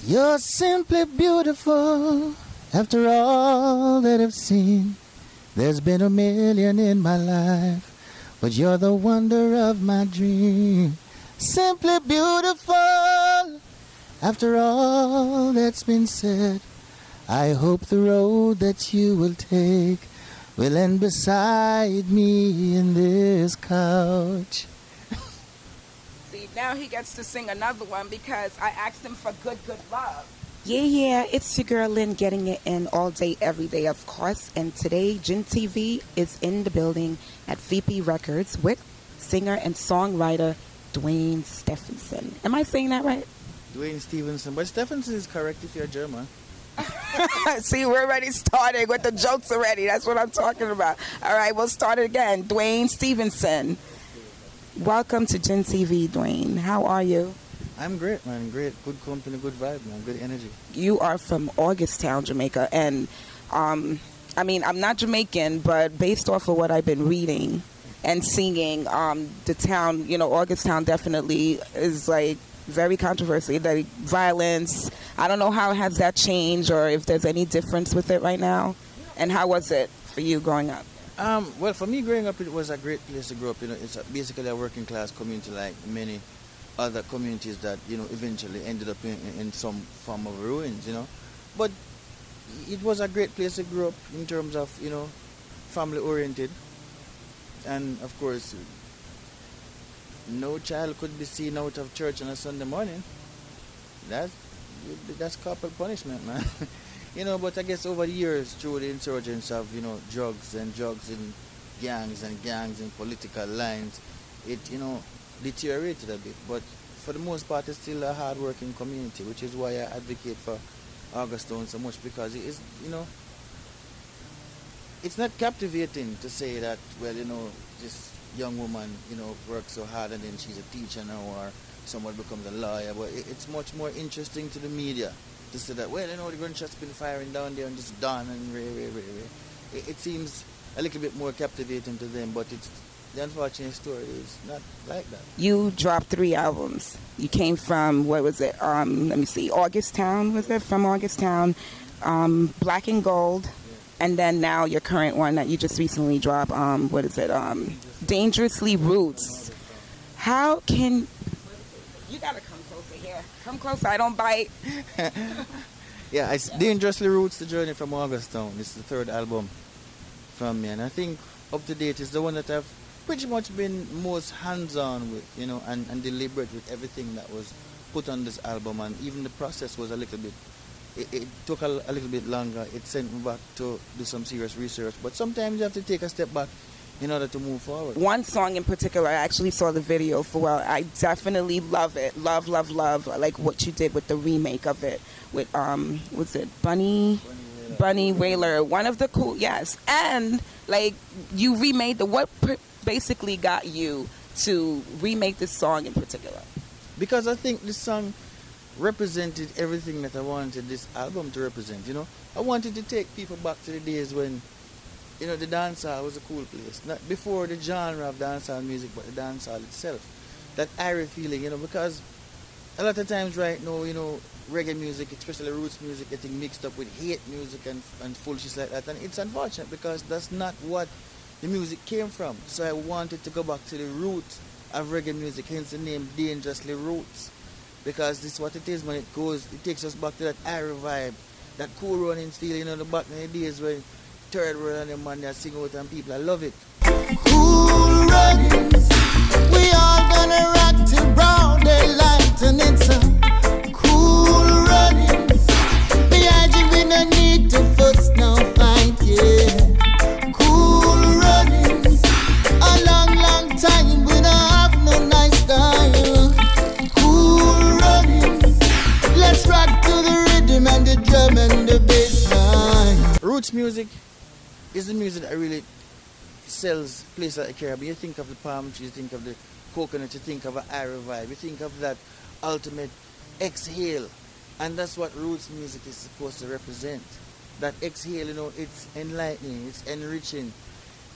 You're simply beautiful. After all that I've seen, there's been a million in my life, but you're the wonder of my dream. Simply beautiful. After all that's been said, I hope the road that you will take will end beside me in this couch. See, now he gets to sing another one because I asked him for Good Good Love. Yeah, it's your girl Lynn getting it in all day, every day, of course. And today, Gin TV is in the building at VP Records with singer and songwriter Duane Stepehenson. Am I saying that right? Duane Stevenson, but Stevenson is correct if you're German. See, we're already starting with the jokes already. That's what I'm talking about. All right, we'll start it again. Duane Stevenson. Welcome to Gin TV, Duane. How are you? I'm great, man. Great. Good company, good vibe, man. Good energy. You are from Augusttown, Jamaica. And, I'm not Jamaican, but based off of what I've been reading and seeing, the town, Augusttown definitely is, like, very controversial. Like, violence. I don't know how has that changed or if there's any difference with it right now. And how was it for you growing up? Well, for me, growing up, it was a great place to grow up. It's basically a working class community like many other communities that eventually ended up in some form of ruins, but it was a great place to grow up in terms of family oriented, and of course no child could be seen out of church on a Sunday morning. That's corporal punishment, man. But I guess over the years, through the insurgence of drugs in gangs and political lines, it deteriorated a bit, but for the most part it's still a hard-working community, which is why I advocate for Augusttown so much, because it is, it's not captivating to say that, well, this young woman, works so hard and then she's a teacher now, or someone becomes a lawyer, but it's much more interesting to the media to say that, well, the gunshots been firing down there and just done and it seems a little bit more captivating to them, but the unfortunate story is not like that. You dropped 3 albums. You came from, what was it? Let me see, Augusttown, was it? From Augusttown, Black and Gold, and then now your current one that you just recently dropped, what is it? Dangerously Roots. How can... You gotta come closer here. Come closer, I don't bite. Yeah, it's Dangerously Roots, The Journey from Augusttown. It's the 3rd album from me, and I think up to date is the one that I've pretty much been most hands-on with, and deliberate with everything that was put on this album, and even the process was a little bit, it took a little bit longer. It sent me back to do some serious research, but sometimes you have to take a step back in order to move forward. One song in particular, I actually saw the video for, well, I definitely love it. Love, like what you did with the remake of it with, was it Bunny Wailer, one of the cool, yes. And, like, you remade what basically got you to remake this song in particular? Because I think this song represented everything that I wanted this album to represent, I wanted to take people back to the days when, the dancehall was a cool place. Not before the genre of dancehall music, but the dancehall itself. That airy feeling, because a lot of times right now, reggae music, especially roots music, getting mixed up with hate music and foolishness like that. And it's unfortunate because that's not what the music came from. So I wanted to go back to the roots of reggae music, hence the name Dangerously Roots. Because this is what it is when it takes us back to that airy vibe, that cool running feel, the back in the days when Third World and them man they sing out and people, I love it. Cool runnings, we all gonna rock till broad daylight, and it's a cool runnings. Behind you we no need to fuss, no fight, yeah. Cool runnings, a long time we don't have no nice time. Cool runnings, let's rock to the rhythm and the drum and the bass line. Roots music is the music that really sells places like the Caribbean. You think of the palm trees, you think of the coconut, you think of an airy vibe, you think of that ultimate exhale. And that's what roots music is supposed to represent. That exhale, it's enlightening, it's enriching,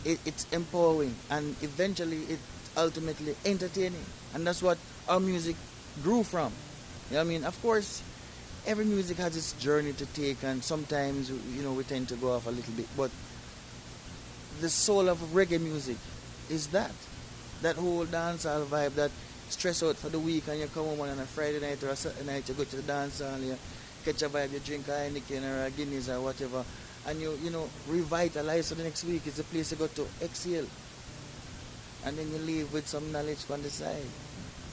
it's empowering, and eventually it's ultimately entertaining. And that's what our music grew from. Of course, every music has its journey to take, and sometimes, we tend to go off a little bit. But the soul of reggae music is that whole dancehall vibe, that stress out for the week, and you come home on a Friday night or a Saturday night, you go to the dance hall, you catch a vibe, you drink a Heineken or a Guinness or whatever, and you revitalize for the next week. It's a place you go to exhale, and then you leave with some knowledge from the side.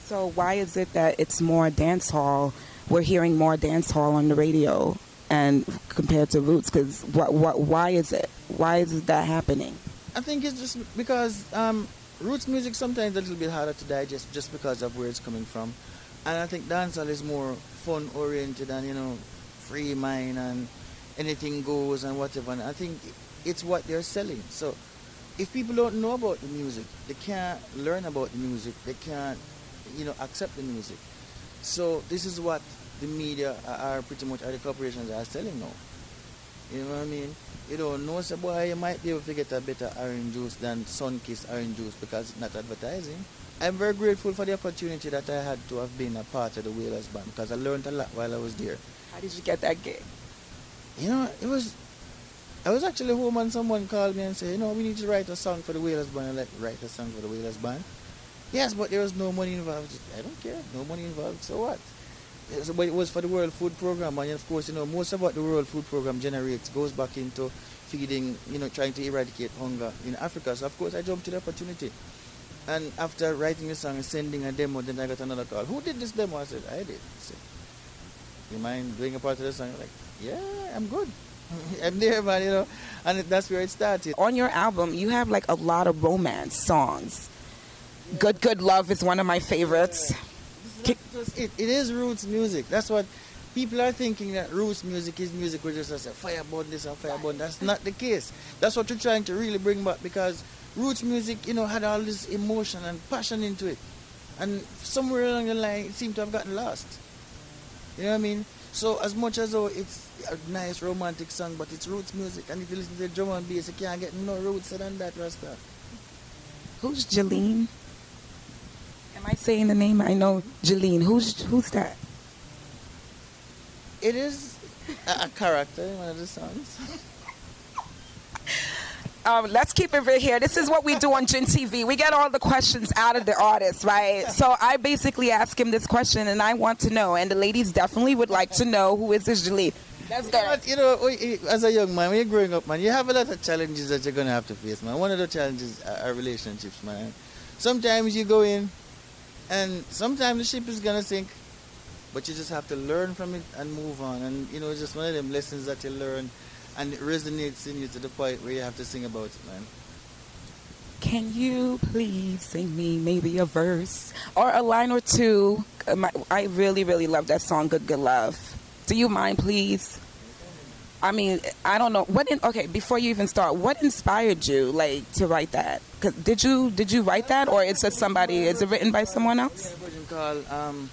So why is it that it's more dance hall? We're hearing more dance hall on the radio and compared to roots, because why is it? Why is that happening? I think it's just because roots music sometimes a little bit harder to digest just because of where it's coming from, and I think dancehall is more fun oriented and free mind and anything goes and whatever. And I think it's what they're selling. So if people don't know about the music, they can't learn about the music. They can't accept the music. So this is what the media are pretty much, the corporations are selling now. You know what I mean? You don't know, so boy, you might be able to get a better orange juice than Sunkist orange juice because it's not advertising. I'm very grateful for the opportunity that I had to have been a part of the Wailers Band, because I learned a lot while I was there. How did you get that gig? I was actually home and someone called me and said, we need to write a song for the Wailers Band. I'm like, write a song for the Wailers Band? Yes, but there was no money involved. I don't care, no money involved, so what? But it was for the World Food Program, and of course, most of what the World Food Program generates goes back into feeding, trying to eradicate hunger in Africa. So of course I jumped to the opportunity. And after writing the song and sending a demo, then I got another call. Who did this demo? I said, I did. I said, you mind doing a part of the song? I'm like, yeah, I'm good. I'm there, man, and that's where it started. On your album, you have like a lot of romance songs. Good Love is one of my favorites. It is roots music. That's what people are thinking, that roots music is music where just a fire burn this and fire burn. That's not the case. That's what we're trying to really bring back, because roots music, had all this emotion and passion into it. And somewhere along the line, it seemed to have gotten lost. You know what I mean? So as much as though it's a nice romantic song, but it's roots music. And if you listen to the drum and bass, you can't get no roots than that, Rasta. Who's Jolene? Am I saying the name? I know Jolene. Who's that? It is a character in one of the songs. Let's keep it right here. This is what we do on Gin TV. We get all the questions out of the artist, right? So I basically ask him this question, and I want to know, and the ladies definitely would like to know, who is this Jolene? That's good. As a young man, when you're growing up, man, you have a lot of challenges that you're going to have to face, man. One of the challenges are relationships, man. Sometimes you go in, and sometimes the ship is going to sink, but you just have to learn from it and move on. And, it's just one of them lessons that you learn, and it resonates in you to the point where you have to sing about it, man. Can you please sing me maybe a verse or a line or two? I really, really love that song, Good Love. Do you mind, please? I mean, I don't know. Okay, before you even start, what inspired you, to write that? Did you write that, or is it written by someone else? A version called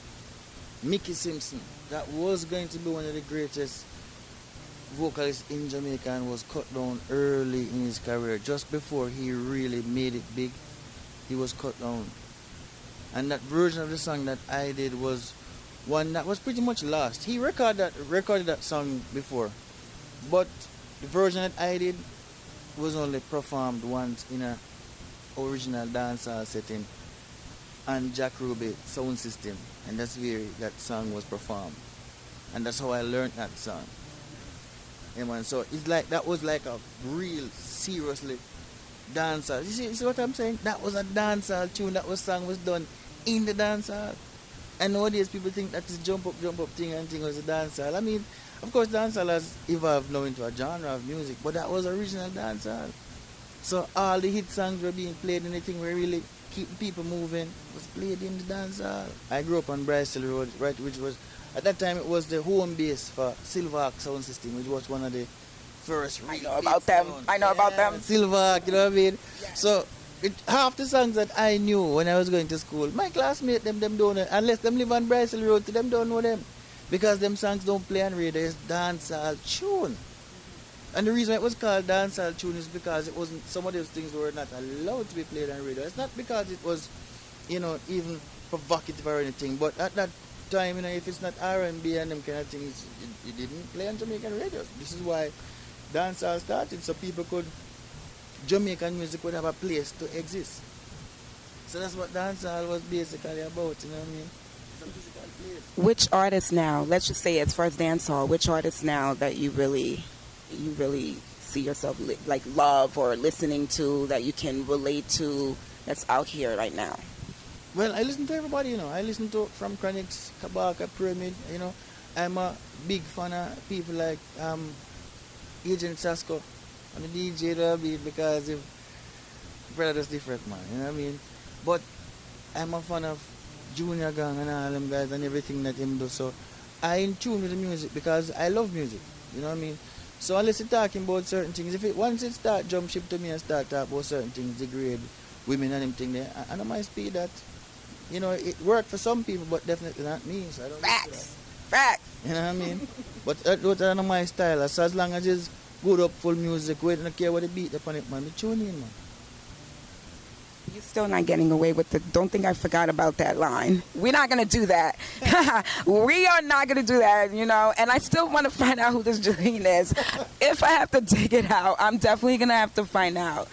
Mickey Simpson. That was going to be one of the greatest vocalists in Jamaica, and was cut down early in his career. Just before he really made it big, he was cut down. And that version of the song that I did was one that was pretty much lost. He recorded that song before, but the version that I did was only performed once in a original dancehall setting and Jack Ruby sound system, and that's where that song was performed, and that's how I learned that song. Yeah, man. So it's that was like a real seriously dancehall. You see what I'm saying? That was a dancehall tune. That song was done in the dancehall. And nowadays people think that this jump up thing and thing was a dancehall. I mean, of course dancehall has evolved now into a genre of music, but that was original dancehall. So all the hit songs were being played, and the thing where really keep people moving was played in the dancehall. I grew up on Bristol Road, right, which was, at that time, it was the home base for Silverhawk sound system, which was one of the first. I know about them. Silverhawk, you know what I mean? Yeah. So half the songs that I knew when I was going to school, my classmates, them don't know, unless them live on Bristol Road, them don't know them, because them songs don't play on radio. It's dancehall tune. And the reason it was called dancehall tune is because it wasn't, some of those things were not allowed to be played on radio. It's not because it was, even provocative or anything, but at that time, if it's not R&B and them kind of things, it didn't play on Jamaican radio. This is why dancehall started, so people could, Jamaican music would have a place to exist. So that's what dancehall was basically about, you know what I mean? It's a musical place. Which artists now, let's just say as far as dancehall, which artists now that you really see yourself love or listening to, that you can relate to, that's out here right now? Well, I listen to everybody, I listen to from Chronix, Kabaka, Pyramid, I'm a big fan of people like Agent Sasko. I'm a DJ to a beat because if brother's different, man, you know what I mean? But I'm a fan of Junior Gang and all them guys and everything that him do, so I in tune with the music because I love music, you know what I mean? So unless you're talking about certain things, once it start jump ship to me and start talking about certain things, degrade women and them thing there, I know my speed that, it worked for some people, but definitely not me, so I don't Facts. You know what I mean? But that's not my style. So as long as it's good up full music, we don't care what the beat upon it, man. We tune in, man. You're still not getting away with it. Don't think I forgot about that line. We're not going to do that. We are not going to do that, And I still want to find out who this Jolene is. If I have to dig it out, I'm definitely going to have to find out.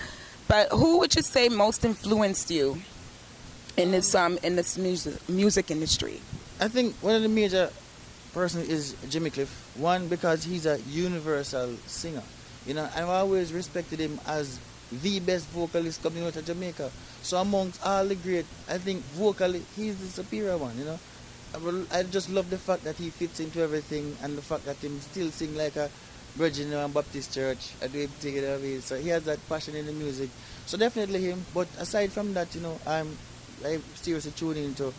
But who would you say most influenced you in this music industry? I think one of the major persons is Jimmy Cliff. One, because he's a universal singer. I've always respected him as the best vocalist coming out of Jamaica. So amongst all the great, I think vocally he's the superior one, I just love the fact that he fits into everything and the fact that he still sing like a Virgin and Baptist church. I do take it away. So he has that passion in the music. So definitely him. But aside from that, I'm seriously tuning into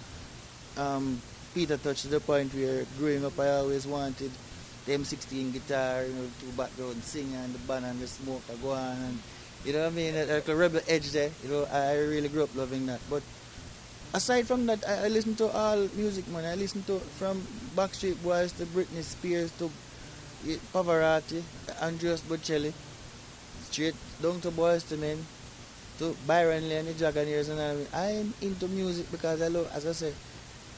Peter Touch to the point where growing up I always wanted the M16 guitar, two background singer and the band and the smoke I go on and you know what I mean, like a rebel edge there, I really grew up loving that. But aside from that, I listen to all music, man. I listen to from Backstreet Boys to Britney Spears to Pavarotti, Andreas Bocelli, straight down to Boys to Men, to Byron Lee and the Jagganeers and all. I'm into music because I love, as I say,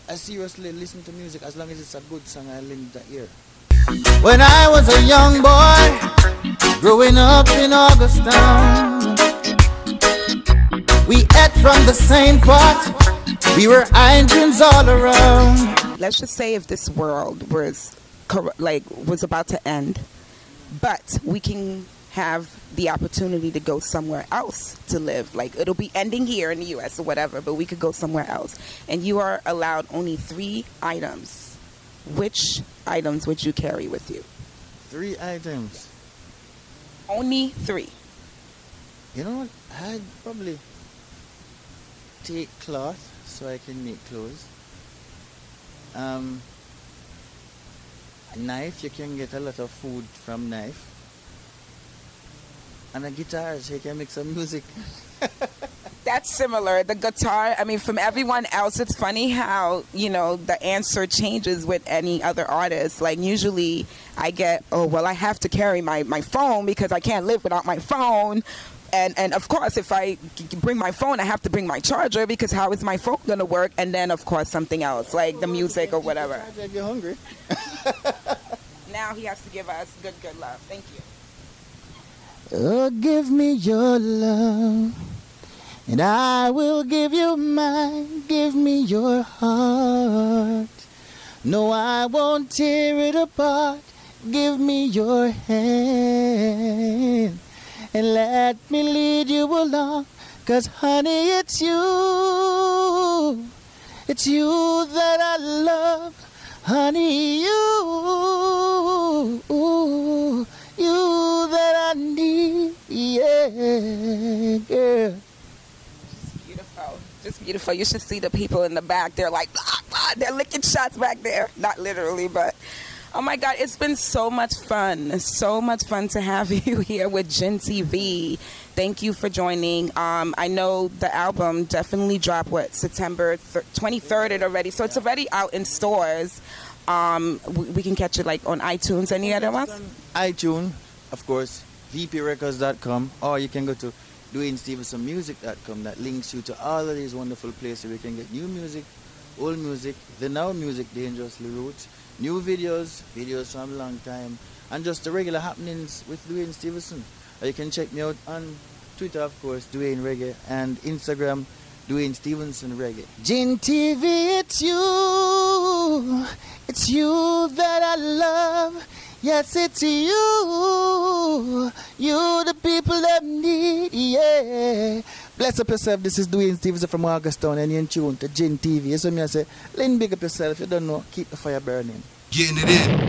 I seriously listen to music as long as it's a good song I lend to ear. When I was a young boy, growing up in Augustown, we ate from the same pot, we were Indians all around. Let's just say if this world was about to end, but we can have the opportunity to go somewhere else to live. Like it'll be ending here in the U.S. or whatever, but we could go somewhere else. And you are allowed only 3 items. Which items would you carry with you? 3 items. Only 3. You know what? I'd probably take cloth so I can make clothes. A knife, you can get a lot of food from knife. And a guitar so you can make some music. That's similar. The guitar, from everyone else, it's funny how, the answer changes with any other artist. Like usually I get, I have to carry my phone because I can't live without my phone. And of course, if I bring my phone, I have to bring my charger because how is my phone going to work? And then, of course, something else, like the music or whatever. You're hungry. Now he has to give us good love. Thank you. Oh, give me your love, and I will give you mine. Give me your heart. No, I won't tear it apart. Give me your hand, and let me lead you along. 'Cause honey, it's you. It's you that I love. Honey, you that I need. Yeah, girl. Just beautiful. You should see the people in the back. They're like, blah, blah. They're licking shots back there. Not literally, but oh my God, it's been so much fun. So much fun to have you here with Gen TV. Thank you for joining. I know the album definitely dropped, September 23rd already. So it's already out in stores. We can catch it on iTunes. Any other ones? iTunes, of course, vprecords.com, or you can go to DuaneStevensonmusic.com. That links you to all of these wonderful places where you can get new music old music, the now music dangerously roots, new videos, videos from a long time, and just the regular happenings with Duane Stevenson. You can check me out on Twitter, of course, Duane Reggae, and Instagram, Duane Stevenson Reggae. Gin TV, it's you that I love. Yes, it's you the people that need, yeah. Bless up yourself, this is Duane Stevenson from Augustown, and you're in tune to Gin TV. So me I say, lean big up yourself, you don't know, keep the fire burning. Getting it in.